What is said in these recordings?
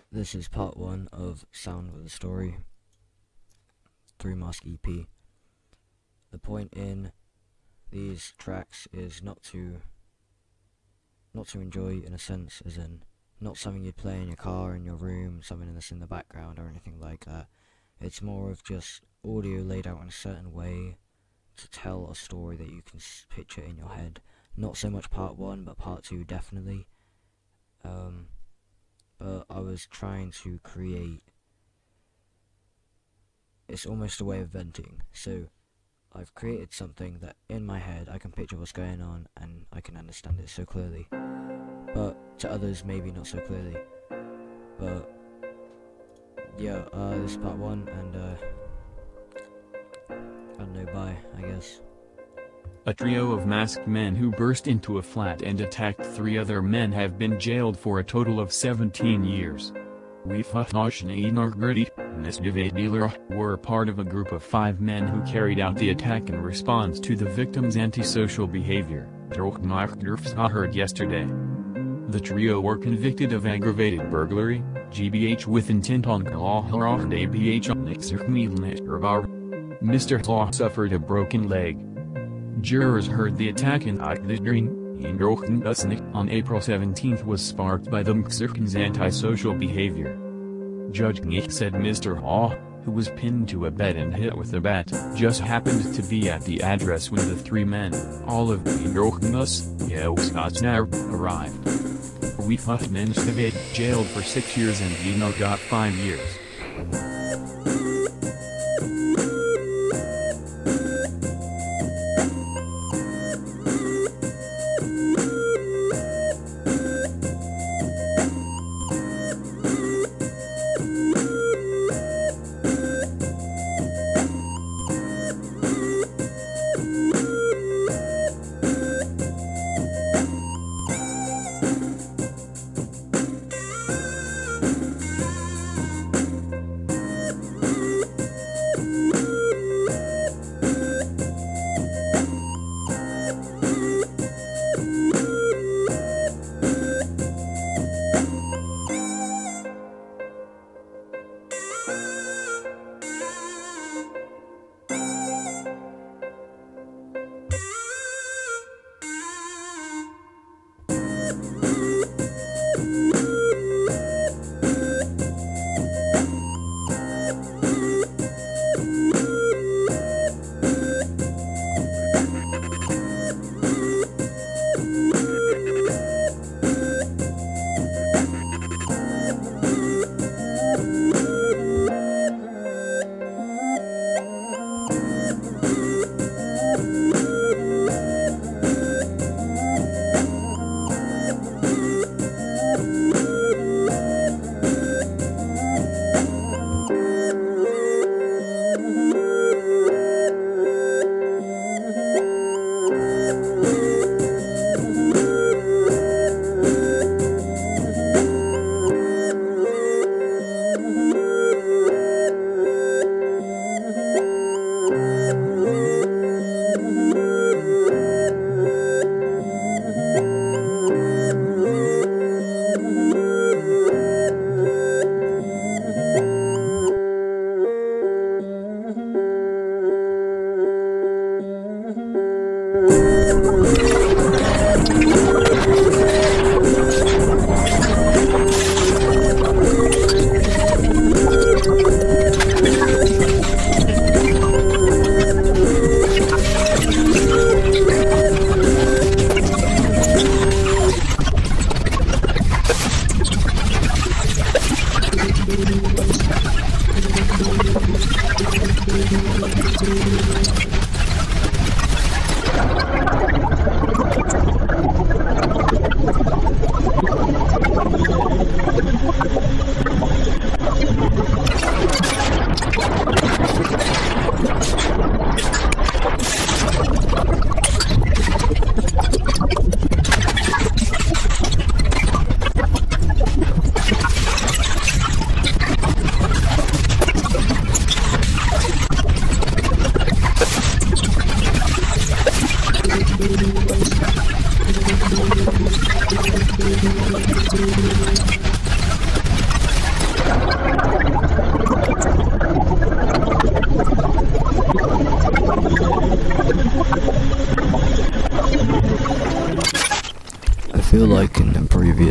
This is part 1 of Sound of the Story 3-mask EP. The point in these tracks is not to enjoy, in a sense, as in not something you'd play in your car, in your room, something that's in the background or anything like that. It's more of just audio laid out in a certain way to tell a story that you can picture in your head. Not so much part 1, but part 2 definitely. But I was trying to create, it's almost a way of venting. So I've created something that in my head I can picture what's going on and I can understand it so clearly, but to others maybe not so clearly. But yeah, this is part 1, and I don't know, bye, I guess. A trio of masked men who burst into a flat and attacked 3 other men have been jailed for a total of 17 years. Were part of a group of 5 men who carried out the attack in response to the victim's antisocial behavior, heard yesterday. The trio were convicted of aggravated burglary, GBH with intent on Mr. Law suffered a broken leg. Jurors heard the attack in on April 17 was sparked by the Mxirkin's antisocial behavior. Judge Ngich said Mr. Law, who was pinned to a bed and hit with a bat, just happened to be at the address when the 3 men, all of arrived. We jailed for 6 years and Dino got 5 years.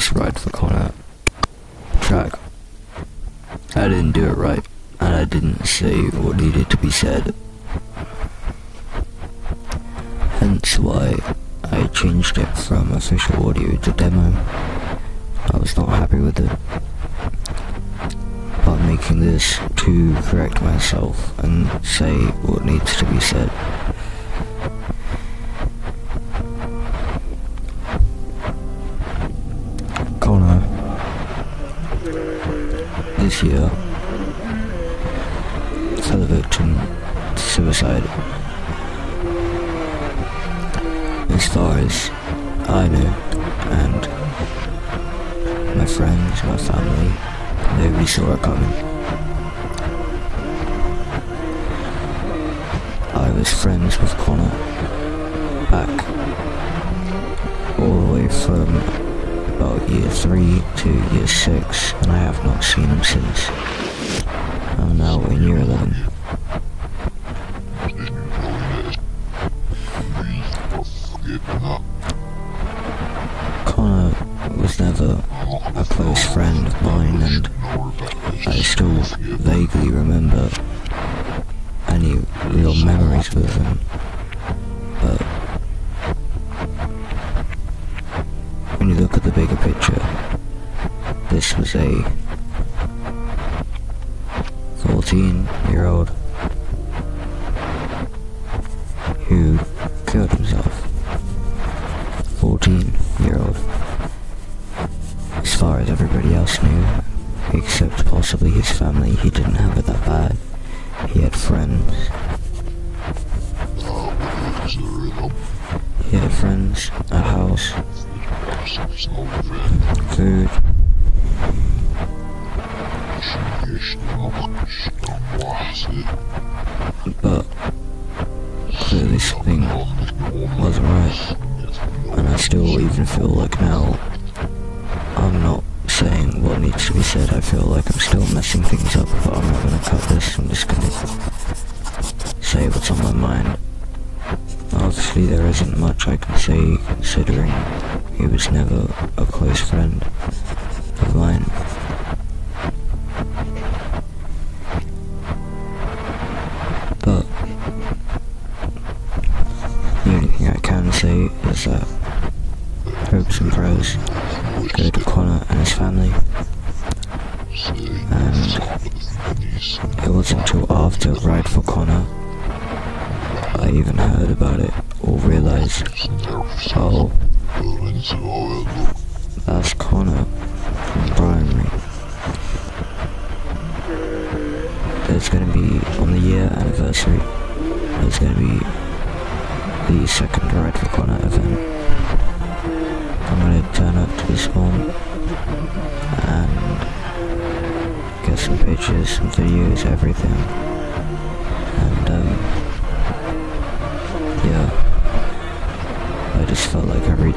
this Ride for Connor track. I didn't do it right, and I didn't say what needed to be said. Hence why I changed it from official audio to demo. I was not happy with it. But I'm making this to correct myself and say what needs to be said. Connor, this year, fell victim to suicide. As far as I know, and my friends, my family, nobody saw it coming. I was friends with Connor back all the way from about year 3 to year 6, and I have not seen him since. I'm now in year 11. Connor was never a close friend of mine, and I still vaguely remember any real memories with him, but when you look at the bigger picture, this was a 14-year-old who killed himself. 14-year-old. As far as everybody else knew, except possibly his family, he didn't have it that bad. He had friends. He had friends, a house, food. But clearly something wasn't right, and I still even feel like now I'm not saying what needs to be said. I feel like I'm still messing things up, but I'm not going to cut this. I'm just going to say what's on my mind. Obviously there isn't much I can say, considering he was never a close friend of mine. But the only thing I can say is that hopes and prayers go to Connor and his family. And it wasn't until after Ride for Connor I even heard about it or realized, oh, that's Connor from primary. There's going to be, on the year anniversary, there's going to be the second Ride for Connor event. I'm going to turn up to this home and get some pictures, some videos, everything. And yeah, I just felt like I really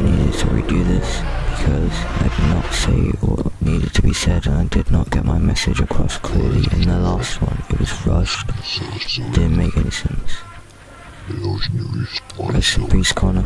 needed to redo this, because I did not say what needed to be said, and I did not get my message across clearly in the last one. It was rushed, it didn't make any sense. Rest in peace, Connor.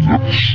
Steps